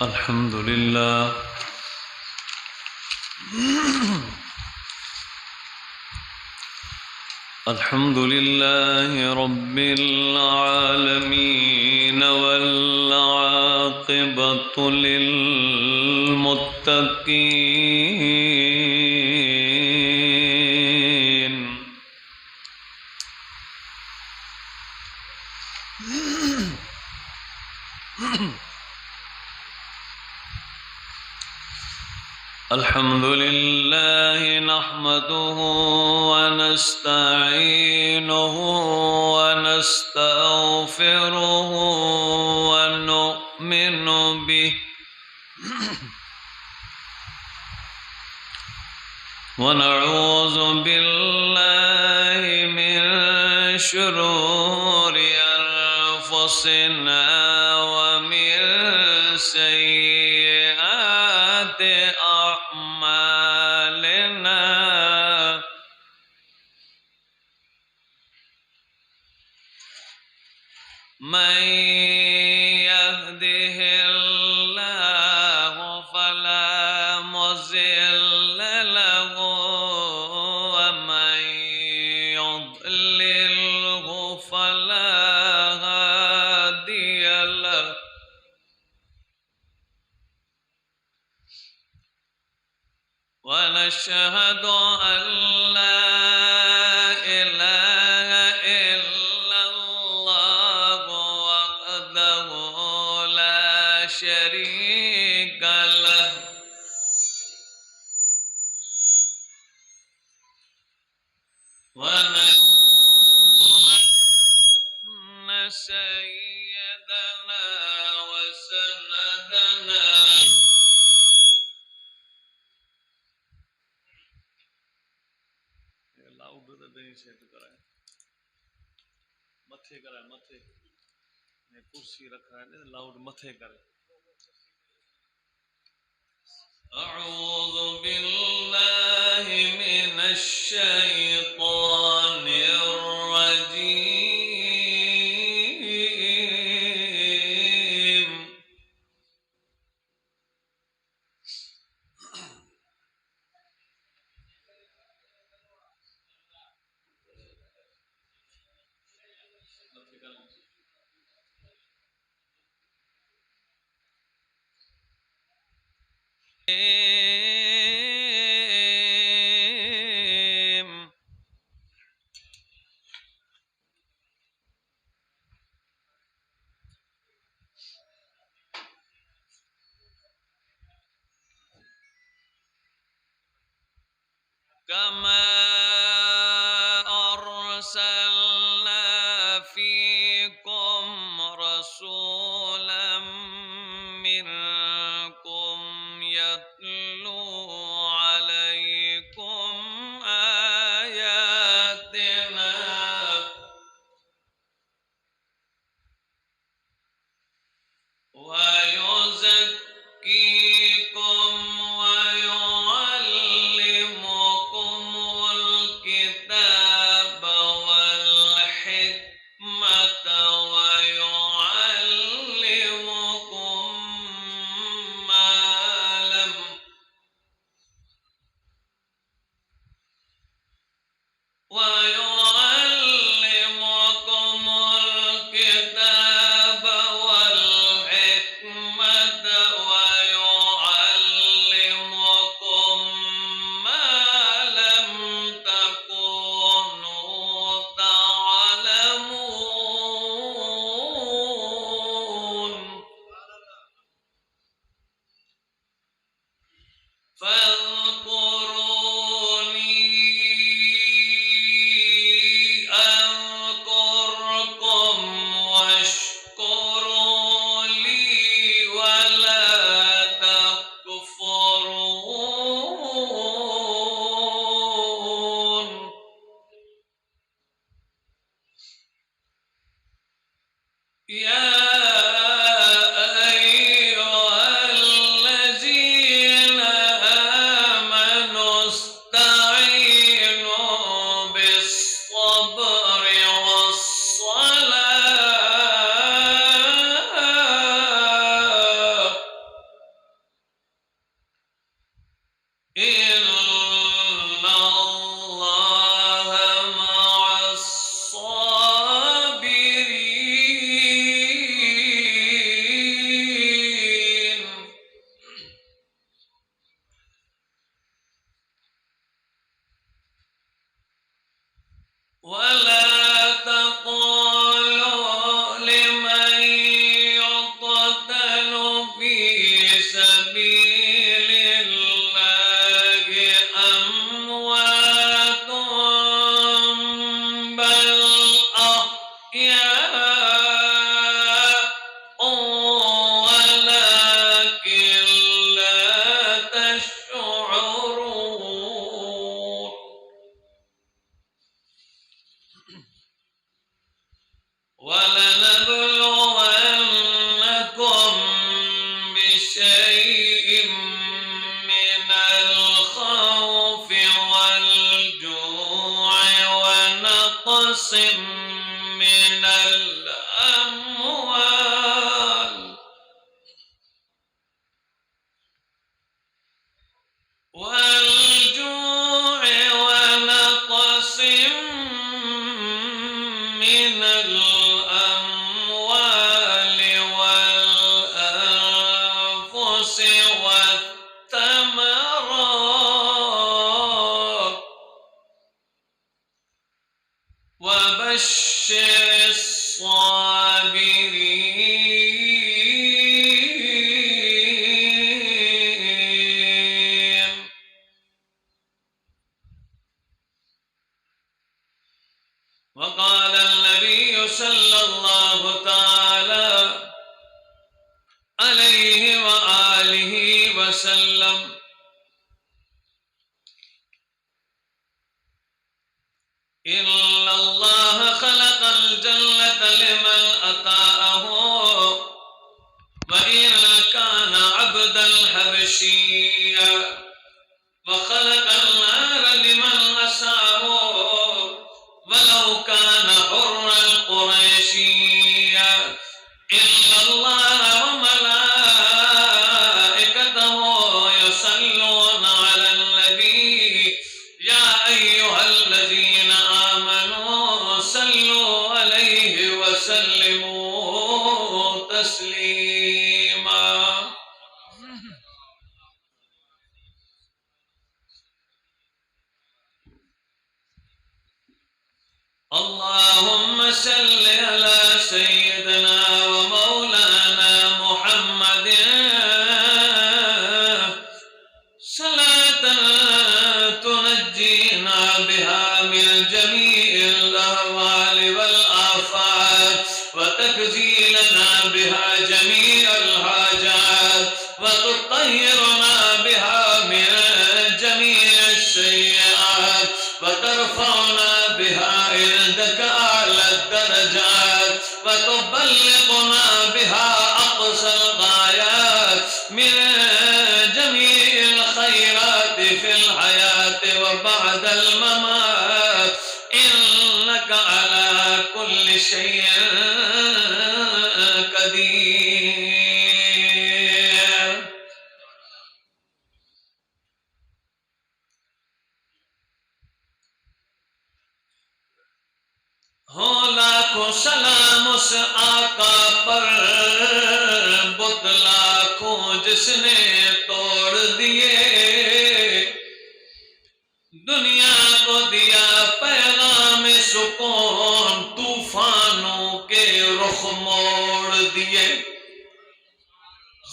الحمد لله الحمد لله رب العالمين والعاقبة للمتقين الحمد لله نحمده ونستعينه ونستغفره ونؤمن به ونعوذ بالله من شرور أنفسنا ومن سيئات أعمالنا من يهده الله فلا مضل له ومن يضلله فلا هادي له ونشهد أن لا إله إلا الله وحده لا شريك له ونشهد أن سيدنا وسندنا मथे कराए मथे कुर्सी रखा है लाउड मथे करे أعوذ بالله من الشيطان الرجيم كما أرسلنا فيكم رسولا منكم يتلو عليكم آياتنا ويزكيكم ويعلمكم الكتاب والحكمة ويعلمكم ما لم ويعلمكم الكتاب والحكمة ويعلمكم ما لم تكونوا تعلمون فاذكروني أذكركم واشكروا لي ولا تكفرون يا أيها الذين آمنوا استعينوا بالصبر والصلاة وَلَنَبْلُوَنَّكُمْ بِشَيْءٍ مِّنَ الْخَوْفِ وَالْجُوعِ وَنَقْصٍ مِّنَ الْأَمْوَالِ ونقص من الأموال والأنفس والثمرات وبشر الصابرين. وقال النبي صلى الله تعالى عليه وآله وسلم: إن الله خلق الجنة لمن أطاعه وإن كان عبدا حبشيا، وخلق النار لمن عصاه ولو كان حرا قريشيا. إن الله وملائكته يصلون على النبي يا أيها الذين آمنوا صلوا عليه وسلموا تسليما. اللهم صل على سيدنا ومولانا محمد صلاة تنجينا بها من جميع الأهوال والآفات وتقضي لنا بها جميع الحاجات وتطهرنا بها من جميع السيئات وترفعنا بها عندك أعلى الدرجات وتبلغنا بها أقصى الغايات من جميع الخيرات في الحياة وبعد الممات، إنك على كل شيء قدير. ہو لاکھوں سلام اس آقا پر، بت لاکھوں جس نے توڑ دیے، دنیا کو دیا پیغام سکون، طوفانوں کے رخ موڑ دیے.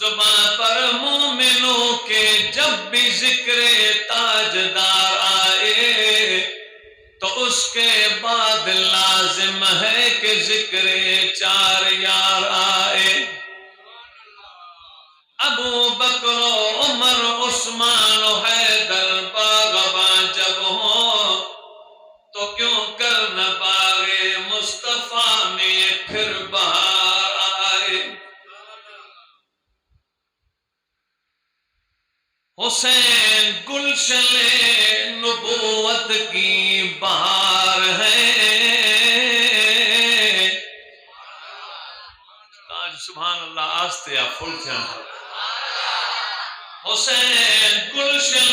زباں پر مومنوں کے جب بھی ذکر تاجدار آئے تو اس کے بعد لازم ہے کہ ذکر چار یار آئے. ابو بکر و عمر عثمان و حیدر باغباں جب ہوں تو کیوں کر نہ باغ مصطفیٰ میں پھر بہار آئے. حسین گلشن نبوت کی بہار ہے. سبحان اللہ. آستے آپ فل تھے. حسین گلشن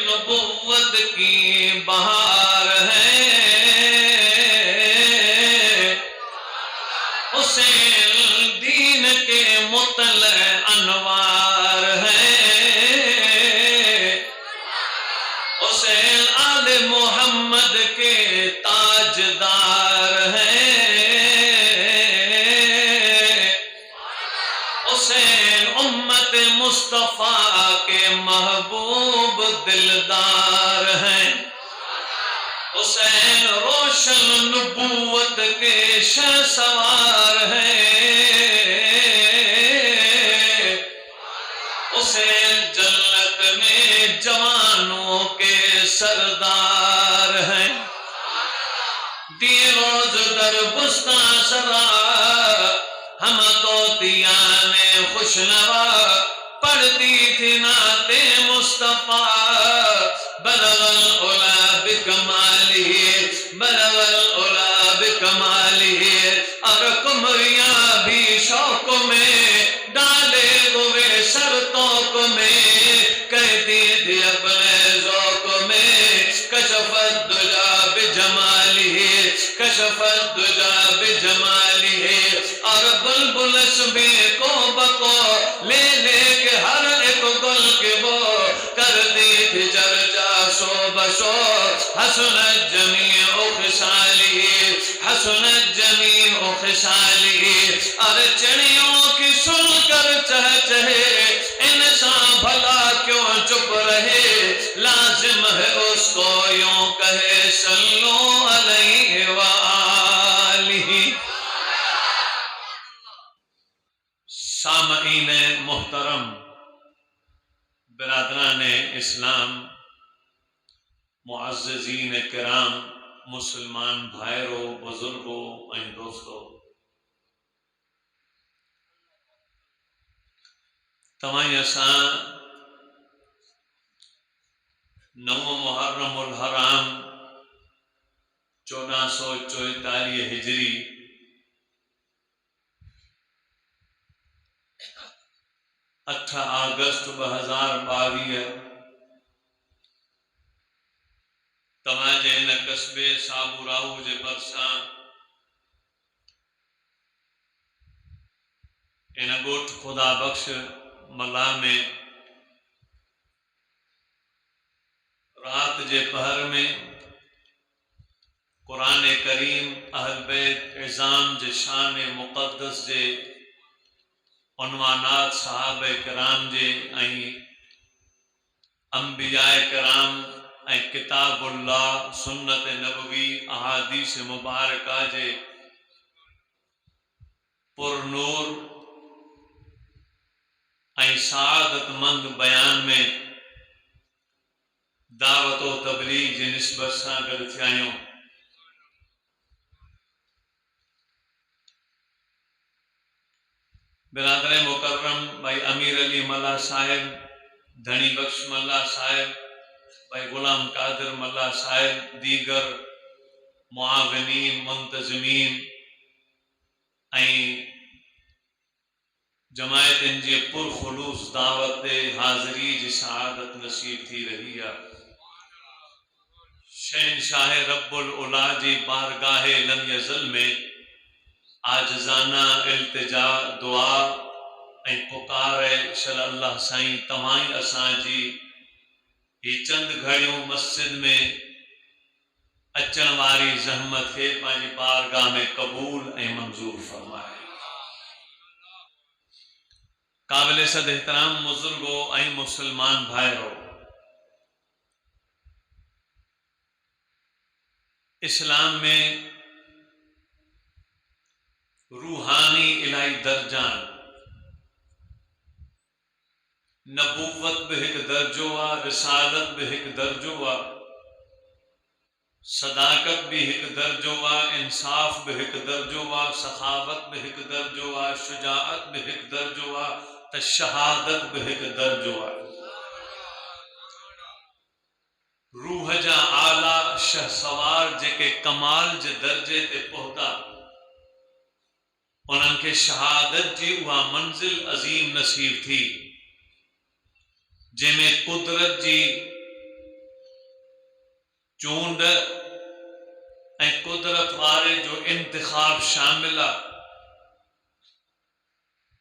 نبوت کی بہار ہے. حسین دین کے مطلع انوار ہے. حسین آل محمد کے تاجدار ہیں. حسین امت مصطفیٰ کے محبوب دلدار ہیں. حسین روشن نبوت کے شہسوار ہیں. حسین جنت میں جوانوں کے سردار ہیں. دی روز در بستان سرا خوشنوا پڑھتی تھی نعت مصطفیٰ بلغ العلا بکمالہ بلغ العلا بکمالہ اور کمریاں بھی شوق میں ڈالے ہوئے سرتوق میں کہتی تھی اپنے ذوق میں کشف الدجا بجمالہ کشف الدجا بجمالہ اور بلبل اسبے کو بکو لے لے کے ہر ایک گل کے وہ کرتی تھی چرچا سو بسو حسنت جمیع خصالہ حسنت جمیع خصالہ اور چڑیوں کی سن کر چہچہے انسان بھلا کیوں چپ رہے لازم ہے اس کو یوں کہے صلو علیہ وآلہ۔ سامعین محترم، برادران اسلام، معززین کرام، مسلمان بھائرو، بزرگو ऐं دوستو، तव्हां असां 9 मुहर्रम उल हराम 1444 हिजरी 8 अगस्त 2022 तव्हां जे इन कस्बे साबुराऊ जे भरिसां इन ॻोठ ख़ुदा बख्श मला में रात जे पहर में कुरान करीम अहल बैत इज़ाम जे शान मुक़द्दस जे उन्वानात सहाबे कराम जे ऐं अंबियाए कराम ऐं किताबुल्लाह सुन्नत नबवी अहादीस मुबारका जे पुरनूर ऐं सआदतमंद बयान में दावत व तबलीग जी निस्बत सां गॾु थिया आहियूं। बिरादर मुकर्रम भाई अमीर अली मल्ला साहिब, धनी बख्श मल्ला साहिब, भाई गुलाम कादिर मल्ला साहिब, दीगर मुआविनीन मुंतज़मीन ऐं जमायतन जे पुरखुलूस दावत हाज़री जी सआदत नसीब थी रही है। शहनशाह रब्बुल उला जी बारगाह लम यज़ल में आजिज़ाना इल्तिजा दुआ ऐं पुकार अल्लाह साईं तव्हां ई असांजी ही चंद घड़ियूं मस्जिद में अचण वारी ज़हमत खे पंहिंजी बारगाह में क़बूल ऐं मंज़ूर फरमाए। काबिल सद एहतराम बुजुर्गो ऐं मुसलमान भाइरो, इस्लाम में रूहानी इलाही दर्जान, नबूवत भी एक दर्जो आ, रिसालत भी एक दर्जो आ, सदाकत भी एक दर्जो आ, इंसाफ भी एक दर्जो आ, सखावत भी एक दर्जो आ, शुजाअत भी एक दर्जो आ, त शहादत भी एक दर्जो आ। रूह जा आला शहसवार जेके कमाल जे दर्जे ते पहुता, उन्हनि खे शहादत जी उहा मंजिल अज़ीम नसीब थी जंहिंमें कुदरत जी चूंड ऐं कुदरत वारे जो इंतिखाब शामिल आहे।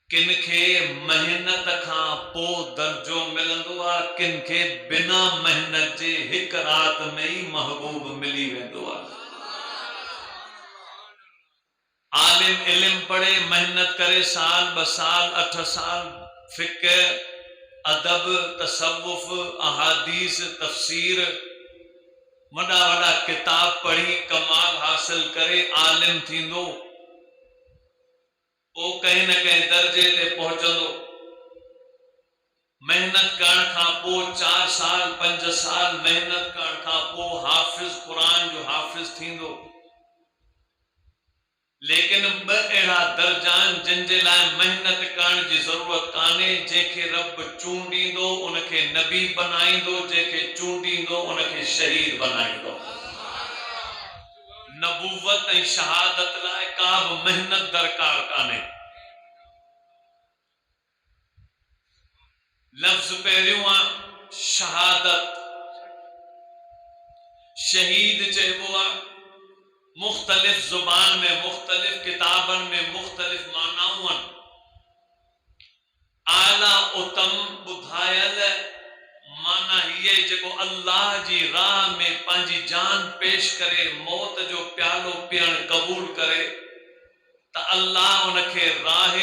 किन खे मेहनत खां पोइ दर्जो मिलंदो आहे, किन खे बिना मेहनत जे हिक रात में ई महबूब मिली वेंदो आहे। आलिम इल्म पढ़े, मेहनत करे, साल 2 साल 8 साल फिक्र, अदब, तसव्वुफ, अहादीस, तफसीर, वॾा वॾा किताब पढ़ी कमाल हासिल करे आलिम थींदो, वो कहीं न कहीं दर्जे ते पहुंचंदो। मेहनत करण खां पोइ 4 साल 5 साल मेहनत करण खां पोइ हाफिज कुरान जो हाफिज थींदो। लेकिन अहिड़ा दर्जान जिन जे लाइ मेहनत करण जी ज़रूरत कान्हे, जंहिंखे रब चूंडींदो उनखे नबी बनाईंदो, जंहिंखे चूंडींदो उनखे शहीद बनाईंदो। नबूवत ऐं शहादत लाइ का बि मेहनत दरकार कान्हे। लफ्ज़ पहिरियों आहे शहादत, शहीद चइबो आहे। मुख्तलिफ ज़ुबान में, मुख्तलिफ किताबन में मुख्तलिफ मानाऊं आहिनि। आला उतम ॿुधायल माना हीअ जेको अल्लाह जी राह में पंहिंजी जान पेश करे मौत जो प्यालो पीअण क़बूल करे त अल्लाह उनखे राह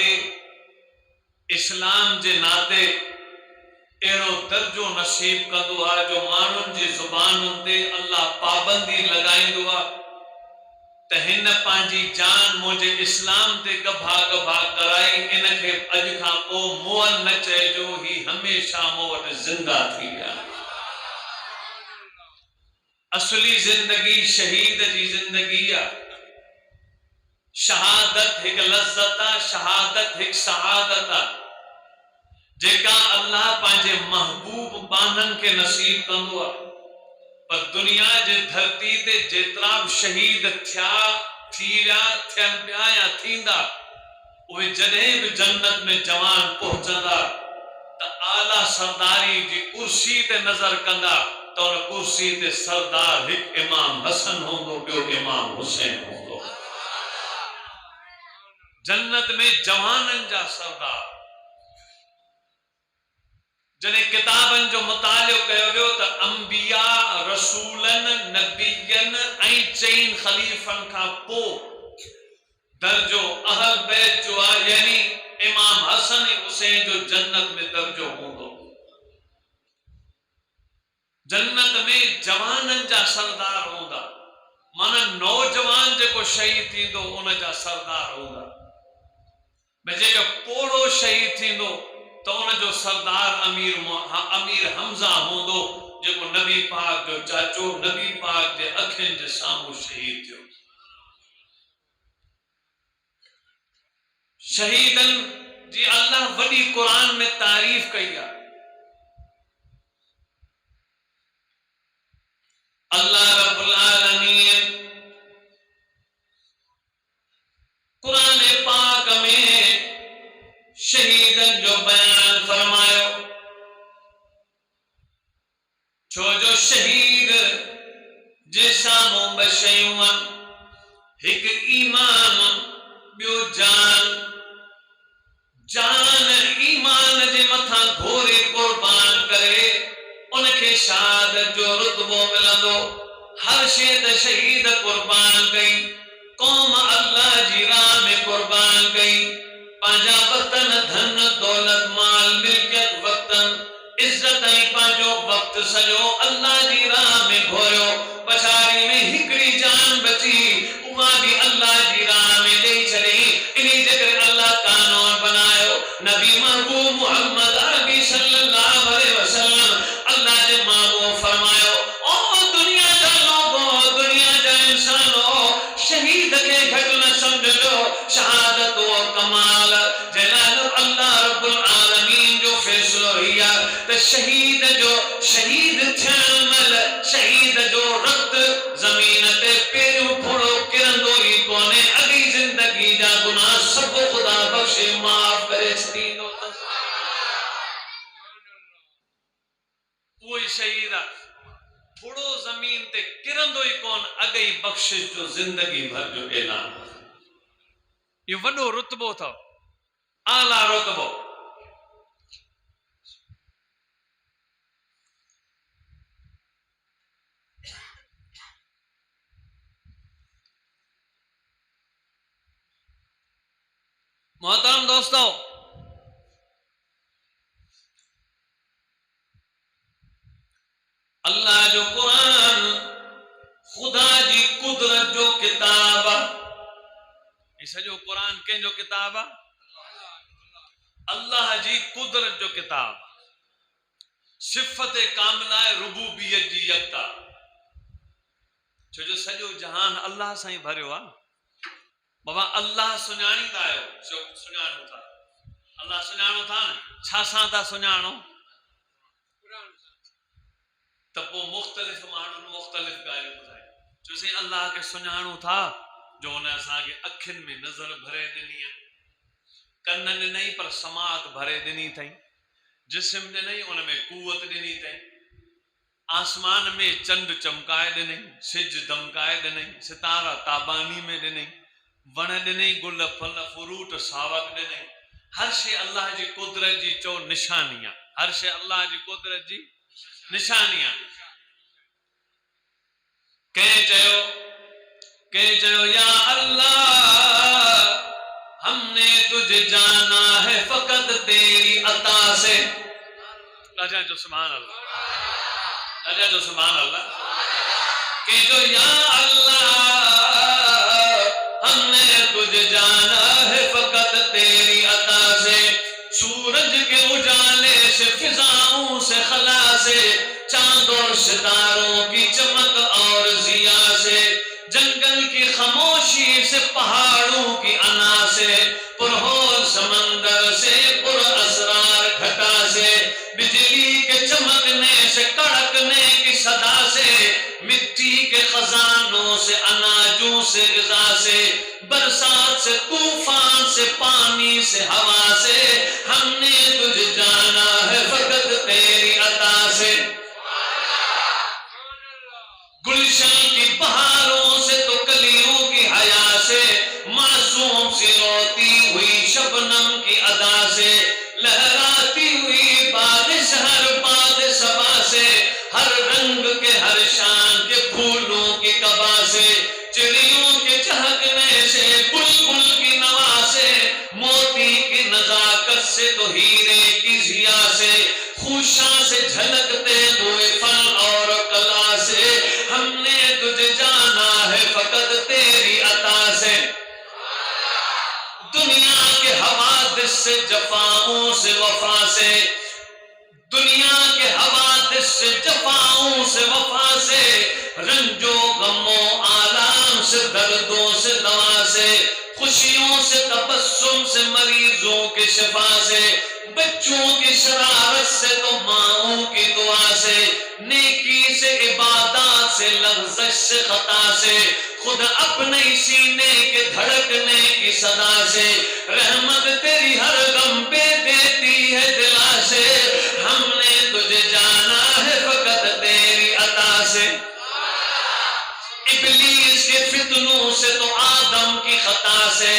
इस्लाम जे नाते अहिड़ो दर्जो नसीब कंदो आहे जो माण्हुनि जी ज़ुबानुनि ते अल्लाह पाबंदी लॻाईंदो आहे त हिन पंहिंजी जान मुंहिंजे इस्लाम ते गभा गभा कराई, इनखे अॼु खां पोइ मुअल न चइजो, ही हमेशा मूं वटि ज़िंदा थी विया। असली ज़िंदगी शहीद जी ज़िंदगी आहे। शहादत हिकु लज़्ज़त आहे, शहादत हिकु सआदत आहे जेका अल्लाह पंहिंजे महबूब बाननि खे नसीब कंदो आहे। पर दुनिया जे धरती ते जेतिरा बि शहीद थिया, थी विया, थियनि पिया या थींदा, उहे जॾहिं बि जन्नत में जवान पहुचंदा त आला सरदारी जी कुर्सी ते नज़र कंदा त उन कुर्सी ते सरदार हिकु इमाम हसन हूंदो, ॿियो इमाम हुसैन हूंदो। जन्नत में जवाननि जा सरदार। जॾहिं किताबनि जो मुतालियो कयो वियो त अंबिया, रसूलनि, नबीयनि ऐं 4 ख़लीफ़नि खां पोइ दर्जो अहल बैत जो आहे, यानी इमाम हसन ऐं हुसैन जो जन्नत में दर्जो हूंदो। जन्नत में जवाननि जा सरदार हूंदा, माना नौजवान जेको शहीद थींदो उन जा सरदार हूंदा। जेको पोड़ो शहीद थींदो तो उनजो सरदार अमीर हमज़ा हूंदो, जेको नबी पाक जो चाचो, नबी पाक जे अखियुनि जे साम्हूं शहीद थियो। शहीदन जी अल्लाह वॾी कुरान में तारीफ़ कई आहे। अल्लाह रब्बुल आलमीन कुरान पाक में शहीदन जो बयान फरमायो, छो जो शहीद जे साम्हूं ॿ शयूं आहिनि, हिकु ईमान, ॿियो जान। जान ईमान जे मथां घोरे कुर्बान करे उनखे शहादत जो रुतबो मिलंदो। हर शइ त शहीद कुर्बान कई, कौम अल्लाह जी राह में कुर्बान कई, पंहिंजा वतन, धन, दौलत, माल, मिल्कियत, वतन, इज्जत ऐं पंहिंजो वक़्तु सॼो अल्लाह जी राह में घोरियो। पछाड़ी में हिकिड़ी जान बची, उहा बि अल्लाह जी राह में ॾेई छॾी। इन्ही जे करे अल्लाह कानून बनायो। नबी महबूब मोहम्मद अरबी सल्लल्लाहु अलैहि वसल्लम अल्लाह जे महबूब फरमायो, ओ दुनिया जा लोगो, दुनिया जा इंसानो, शहीद के घट न समझो। शहादत वो कमाल जलाल अल्लाह रब्बुल आलमीन जो फैसलो ही आहे त शहीद थियण महिल शहीद जो रक्त ज़मीन ते पहिरियों थोरो किरंदो ई कोन्हे। अॻी ज़िंदगी जा गुनाह सभु ख़ुदा बख़्शे माफ़ करे छॾींदो। उहो ई शहीद आहे, थोरो ज़मीन ते किरंदो ई कोन, अॻे ई बख़्शिश जो ज़िंदगी भर जो ऐलान। इहो वॾो रुतबो अथव, आला रुतबो। मोहतरम दोस्तों, अल्लाह जो कुरान खुदा जी कुदरत जो किताब आहे। सॼो कुरान कंहिंजो किताब आहे? अल्लाह जी कुदरत जो किताब। सिफ़त कामिला रुबूबियत जी यकता, छो जो सॼो जहान अल्लाह सां ई भरियो आहे। بابا اللہ سناणींदा आहियो छो सुञाणो था اللہ सुञाणो था न छा सां था सुञाणो त पोइ मुख़्तलिफ़ माण्हुनि मुख़्तलिफ़ ॻाल्हियूं ॿुधायूं चयोसीं अल्लाह खे सुञाणो था जो हुन असांखे अखियुनि में नज़र भरे ॾिनी आहे कन ॾिनई पर समात भरे ॾिनी अथई जिस्म ॾिनई उन में कुवत ॾिनी अथई आसमान में चंड चमकाए ॾिनई सिज दमकाए ॾिनई सितारा ताबानी में ॾिनई वण ॾिनई गुल फल फ्रूट सावक ॾिनई हर शइ अल्लाह जी कुदरत जी चो निशानी आहे हर शइ अल्लाह जी कुदरत जी निशानी आहे कंहिं चयो या अल्लाह हमने तुझे जाना है फकत तेरी अता से राजा जो सुभान अल्लाह राजा जो सुभान अल्लाह कि जो या अल्लाह हमने तुझे जाना है फकत तेरी अता से सूरज के उजाले से फिजाओं से खला से चांद और सितारों की चमक और जिया से जंगल की खामोशी से पहाड़ों की अना से पुरहोल समंदर से पुर असरार घटा से बिजली के चमकने से कड़कने की सदा से मिट्टी के खजानों से अनाजों से ग़िज़ा से बरसात से तूफान से पानी से हवा से हमने तुझे जाना है फकत तेरी अता से गुलशन की बहारों से तो कलियों की हया से मासूम सी रोती हुई शबनम की अदा से लहराती हुई बारिश हर बाद सबा से हर रंग के हर शान के फूलों की कबा से चिड़ियों के चहकने से बुलबुल की नवा से मोती की नजाकत से तो हीरे की जिया से खुशा से झलकते हुए फल और कला से हमने तुझे जाना है फकत तेरी अता से दुनिया के हवादिस से जफाओं से वफा से दुनिया के हवादिस से जफाओं से वफा से रंजो गमो आलाम से दर्दों से दवा से खुशियों से तबस्सुम से मरीजों के शिफा से बच्चों की शरारत से तो माओं की दुआ से नेकी से इबादत से लफ्ज़ से खता से खुद अपने सीने के धड़कने की सदा से रहमत तेरी हर गम पे देती है दिला से हमने तुझे जाना है फकत तेरी अता से इब्लीस के फितनों से तो आदम की खता से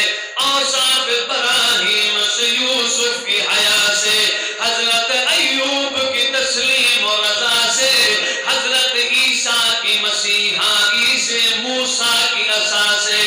औसाफ इब्राहीम से यूसुफ की हया से हजरत अय्यूब की तस्लीम और रजा से हजरत ईसा की मसीहाई से मूसा की असा से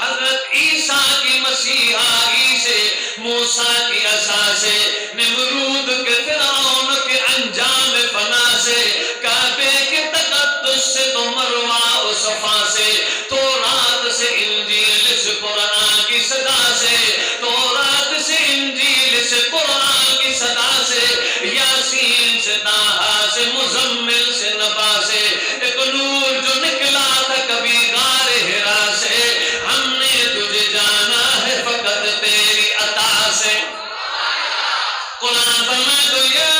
हजरत ईसा की मसीहाई से मूसा की असा से निमरूद के फिरौन के अंजाम फना से काबे के तकद्दुस से तो मरवा और सफा से तौरात से इंजील से कुरान की सदा से तौरात से इंजील से कुरान की सदा से यासीन से ताहा से मुजम्मिल से नबा से एक नूर जो निकला था कभी गार हिरा से हमने तुझे जाना है फकत तेरी अता से कुरान फरमा दो या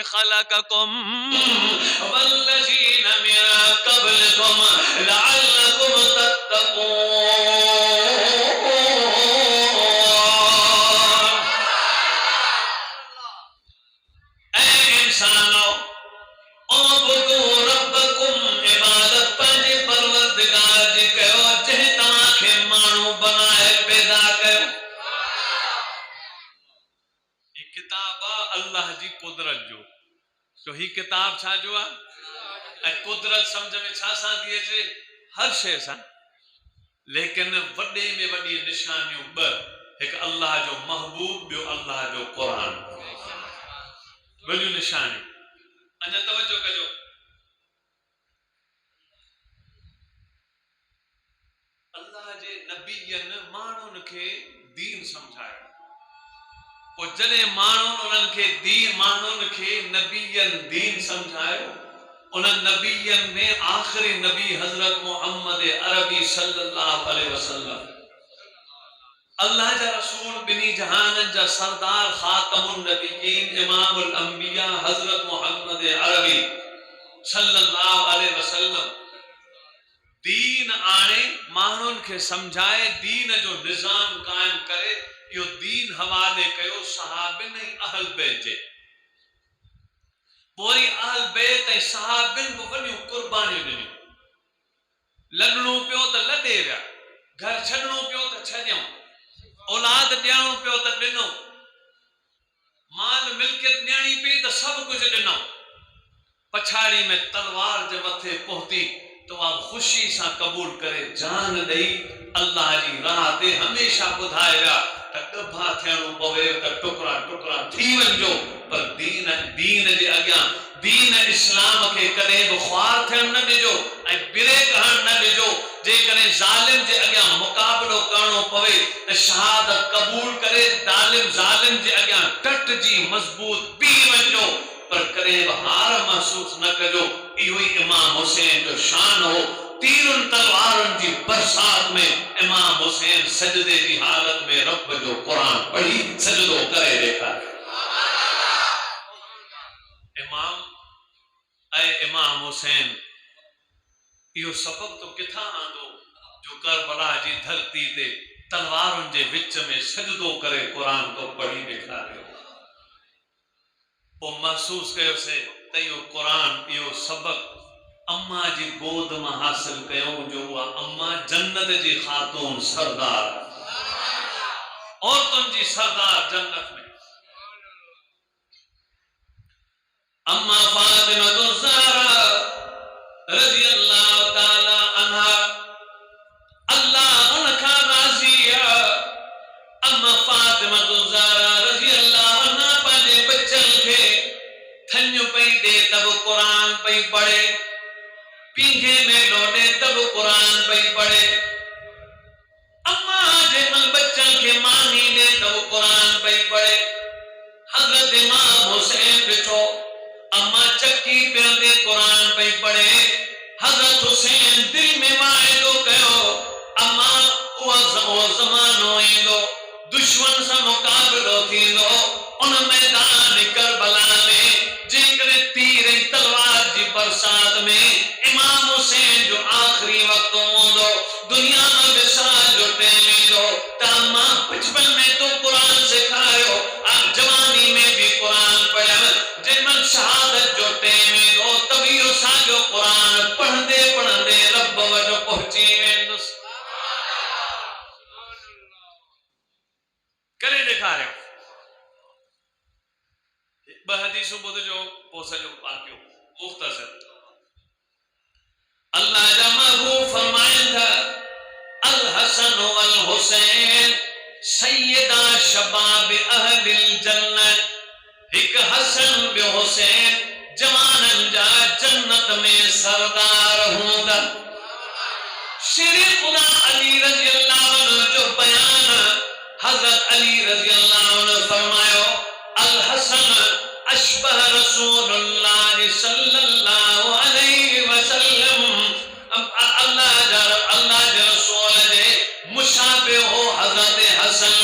خلقكم والذين من قبلكم لعلكم تتقون اے انسانو اعبدوا ربکم عبادت پنجے پروردگار جی کہو جنہیں تمہاں کے مانو بنائے پیدا کر یہ کتاب اللہ جی قدرت جو تو ہی کتاب چھا جو قدرت سمجھ میں چھا سا دیئے جے ہر شے سا لیکن وڈے میں وڈی نشانیوں بر ایک اللہ جو محبوب بیو اللہ جو قرآن وڈی نشانیوں انجا توجہ کجو اللہ جے نبیین مانن کے دین سمجھائے پو جڏهن مانن انہن کے دین مانن کے نبیین دین سمجھائے انہن نبیین میں آخری نبی حضرت محمد عربی صلی اللہ علیہ وسلم اللہ جا رسول بنی جہان جا سردار خاتم النبیین امام الانبیاء حضرت محمد عربی صلی اللہ علیہ وسلم دین آنے مانن کے سمجھائے دین جو نظام قائم کرے یہ دین حوالے کیو صحابن اہل بیت جے پوری اہل بیت ای صحابن کو وڈیوں قربانیوں ڏنیوں لڏڻو پیو ته لڏے ويا گھر چھڏڻو پیو ته چھڏيون اولاد ڏيڻو پیو ته ڏنو مال ملڪيت ڏيڻي پئی ته سڀ ڪجهه ڏنو پڇاڙي ۾ تلوار جي مٿي پهتي تو آپ خوشی سان قبول کرے جان ڏئی اللہ جي راہ تي ہمیشہ ٻڌائي ويا ته ڏبا ٿيڻو پوي ته ٽڪرا ٽڪرا ٿي وڃجو پر دین جي اڳيان دین اسلام کي ڪڏهن به خوار ٿيڻ نه ڏجو ۽ بِري ڪرڻ نه ڏجو جيڪڏهن ظالم جي اڳيان مقابلو ڪرڻو پوي ته شهادت قبول کرے ظالم جي اڳيان ټٽ جي مضبوط بيهي وڃجو پر ڪڏهن به هار محسوس نه ڪجو اهو ئي امام حسين جو شان هو تیرن تلوارن جي برسات ۾ امام حسين سجدے جي حالت ۾ رب جو قرآن پڙهي سجدو ڪري ڏيکاريو امام حسین یہ سبق تو کتھا آندو جو کربلا جی دھرتی تے تلوارن جے وچ میں سجدو کرے قرآن کو پڑھی ॾेखारियो وہ محسوس کयो سے تے یہ قرآن یہ سبق اما جی گود میں حاصل کयो جو اما جنت جی خاتون سردار عورتن جی سردار جنت میں اما فاطمہ الزہرا رضی اللہ تعالی عنہ اللہ ان کا راضی اما فاطمہ الزہرا رضی اللہ عنہ پنجے بچن کے تھنج پئی دے تب قرآن پئی پڑھے پینگے میں لوٹے تب قرآن پئی پڑھے اما جے من بچن کے مانی دے تب قرآن پئی پڑھے حضرت امام حسین بچو اما چکی پیندے قرآن پہ پڑھے حضرت حسین دل میں وائدو کہو اما وہ زمانو ایندو دشمن سے مقابلو تھیندو ان میدان کربلا میں جنکر تیر تلوار جی برسات میں امام حسین جو آخری وقت ہوندو دنیا میں وصال جو ٹیمی دو تاما بچپن میں تو قرآن سکھائیو اب جوانی میں بھی قرآن پڑھا جن شہادت جو ٹیمی دو تبھی ساجو قرآن پڑھندے پڑھندے رب وجہ پہنچی ویندس کرے دکھا رہے ہو بحدیثوں بدھ جو پوسا جو پاکیو مختصر اللہ جا محبوب فرمائیں تھا الحسن والحسین سیدہ شباب اہل الجنت ایک حسن بے حسین جوانن جا جنت میں سردار ہوں گا شیر خدا علی رضی اللہ عنہ جو بیان حضرت علی رضی اللہ عنہ فرمایا الحسن اشبہ رسول اللہ صلی اللہ علیہ وسلم اللہ جا رسول دے مشابہ ہو حضرت حسن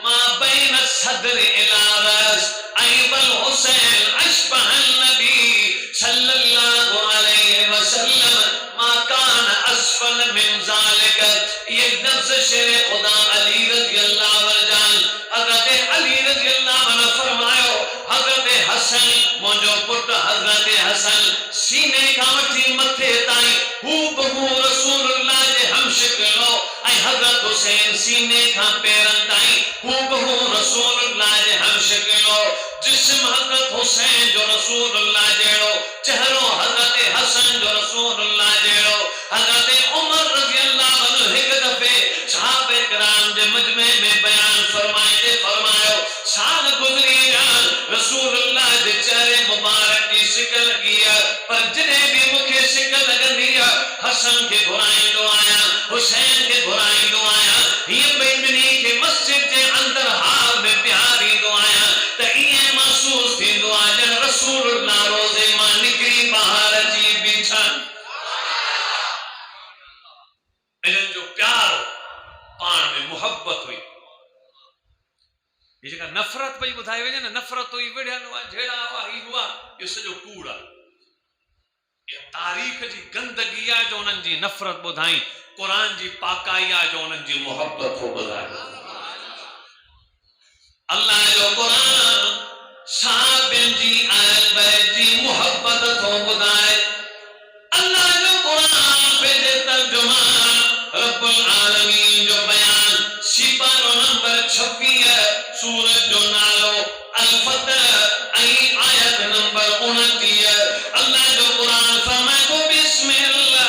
ما بین صدر الى رأس ایب الحسین اشبہ النبی صلی اللہ علیہ وسلم ما کان اسفل من ذالک یہ نفس شیر خدا علی رضی اللہ عنہ حضرت علی رضی اللہ عنہ فرمایا حضرت حسن مجھو پٹ حضرت حسن سینے کا مٹھی متھے تائیں ہو بہو رسول اللہ جے ہم شکلو اے حضرت حسین سینے کا پیرن تائیں ہو بہو رسول اللہ جے ہم شکلو جسم حضرت حسین جو رسول اللہ جیڑو چہرو حضرت حسن جو رسول اللہ جیڑو حضرت عمر رضی اللہ عنہ ایک دفعے صحابہ کرام جے مجمع میں بیان فرمائے سال گزری جان رسول اللہ جے چہرے مبارک کی شکل لگیا پر جنہیں بھی مکھے شکل لگندی حسن کے گھرائیں دو آیا حسین کے گھرائیں دو آیا जेका नफ़रत पई ॿुधाई वञे न, नफ़रत हुई विढ़ियल हुआ, जहिड़ा हुआ, ही हुआ, इहो सॼो कूड़ आहे। इहा तारीख़ जी गंदगी आहे जो उन्हनि जी नफ़रत ॿुधाई, क़ुरान जी पाकाई आहे जो उन्हनि जी मोहब्बत हो ॿुधाए। अल्लाह जो क़ुरान साहबनि जी अहल बैत जी मोहब्बत थो ॿुधाए। अल्लाह जो क़ुरान पंहिंजे तर्जुमा रब्बुल आलमीन जो बयान सिपारो नंबर 26 सूरत जो नालो अल-फतह ऐं आयत नंबर 29। अल्लाह जो क़ुरान फरमाए थो बिस्मिल्लाह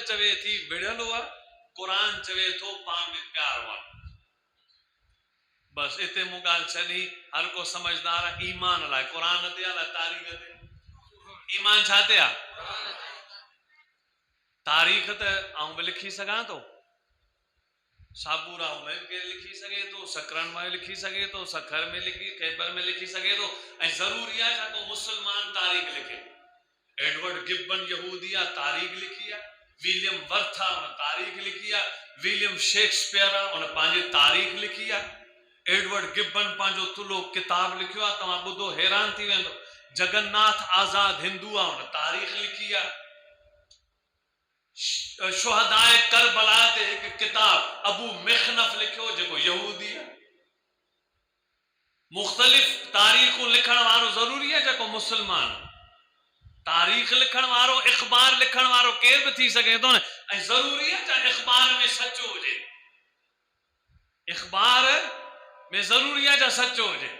चवे थी विढ़ियल हुआ, क़ुरान चवे थो पाण में प्यार हुआ। बस इते मूं ॻाल्हि छॾी, हर को समझदार आहे ईमान लाइ, क़ुरान ते आहे तारीख़ ते। ईमान छा ते आहे? तारीख़ त आऊं बि लिखी सघां थो, साबूरा में बि लिखी सघे थो, सकरन में लिखी सघे थो, सखर में लिखी, खैबर में लिखी सघे थो, ऐं ज़रूरी आहे छा को मुस्लमान तारीख़ लिखे। एडवर्ड गिब्बन यहूदी आहे, तारीख़ लिखी आहे। विलियम वर्था उन तारीख़ लिखी आहे। विलियम शेक्सपियर उन पंहिंजी तारीख़ लिखी आहे। एडवर्ड गिब्बन पंहिंजो तुलो किताब लिखियो आहे, तव्हां ॿुधो हैरान थी वेंदो। जगन्नाथ आज़ाद हिंदू आहे, उन तारीख़ लिखी आहे। शुहदाए करबला ते हिकु किताब अबू मिखनफ लिखियो जेको यहूदी आहे। मुख़्तलिफ़ तारीख़ूं लिखण वारो ज़रूरी आहे जेको मुस्लमान। तारीख़ लिखण वारो, इख़बार लिखण वारो केर बि थी सघे थो न, ऐं ज़रूरी आहे त इख़बार में सचो हुजे। इख़बार में ज़रूरी आहे त सचो हुजे।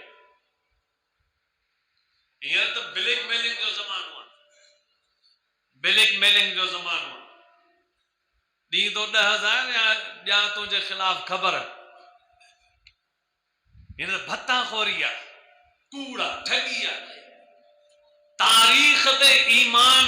हींअर त ब्लैकमेलिंग जो ज़मानो आहे, ब्लैकमेलिंग जो ज़मानो आहे। ॾींहुं तो 10,000 या ॿिया तुंहिंजे ख़िलाफ़ ख़बर। हिन भत्ताखोरी आहे, कूड़ आहे, ठगी आहे। तारीख़ ते ईमान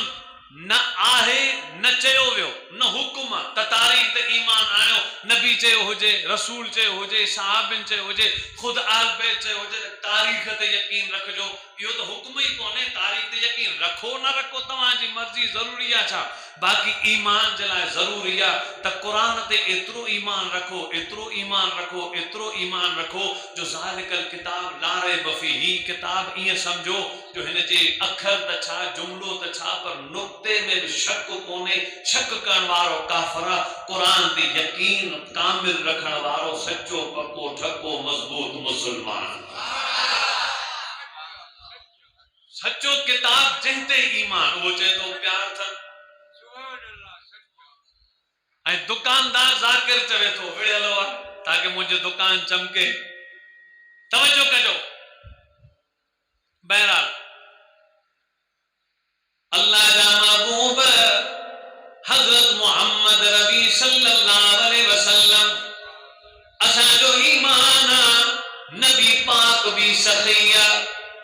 न आहे, न चयो वियो, न हुकुम त तारीख़ ते ईमान आयो। नबी चयो हुजे, रसूल चयो हुजे, सहाबिन चयो हुजे, खुद आल बैत चयो हुजे, तारीख़ ते यकीन रखजो। इहो त हुकुम ई कोन्हे। तारीख़ ते यकीन रखो न रखो तव्हांजी मर्ज़ी, ज़रूरी आहे छा। बाक़ी ईमान जे लाइ ज़रूरी आहे त क़ुरान ते एतिरो ईमान रखो, एतिरो ईमान रखो, एतिरो ईमान रखो जो ज़ालिकल किताब ला रैब फ़ीह, ही किताब ईअं सम्झो जो हिन जे अखर त छा, जुमिलो त छा, पर नुक़्ते में बि शक कोन्हे। शक करण वारो काफ़िर आहे। क़ुरान ते यकीन कामिल रखण वारो सचो पको ठको मज़बूत मुस्लमान। सचो किताब जिन ते ईमान, उहो चए थो प्यार अथनि। ऐं दुकानदार ज़ाकिर चवे थो विढ़ियल हुआ ताकि मुंहिंजी दुकान चमके। तवजो कजो। बहरहाल अल्लाह जा महबूब हज़रत मोहम्मद रबी सल्लल्लाहु अलैहि वसल्लम असांजो ईमान आहे। नबी पाक भी सखिया,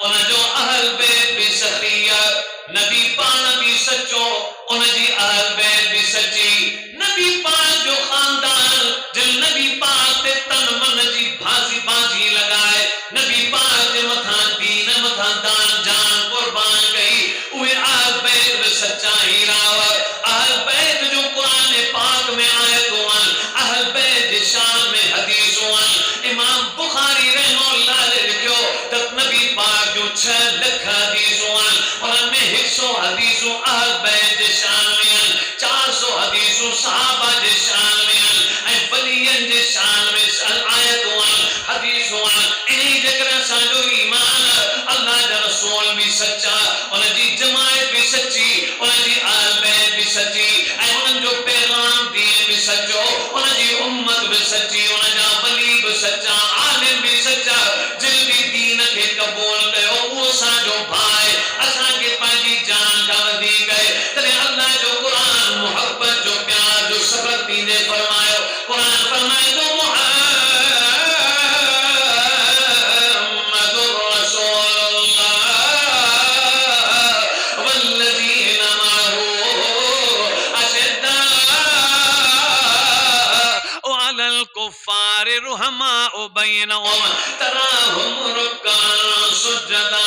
उन जो अहल बैत भी सखिया। नबी पाक भी सचो, उन जी अहल बैत भी सची। नबी पाक जो खानदान जिन नबी पाक ते तन मन जी भाजी बाजी लगाए, नबी पाक जे मथां दीन मथां दान जान कुर्बान कई, उहे अहल बैत भी सच्चा हीराव। अहल बैत जो कुरान पाक में आयतों, अहल बैत जी शान में हदीस सची उनजा वली बि सचा आलिम बि सचा जिन बि दीन खे क़बूल कयो उहो असांजो भाई असांखे पंहिंजी जान खां वधीक आहे तॾहिं अल्लाह जो क़ुरान मोहब्बत जो प्यार जो सबक ॾींदे फरमायो क़ुरान फरमाए थो मुहम्मदुर रसूलुल्लाह वल्लज़ीन मअहू अशद्दाउ अलल कुफ्फारि रुहमाउ बैनहुम तराहुम रुक्कान सुज्जदा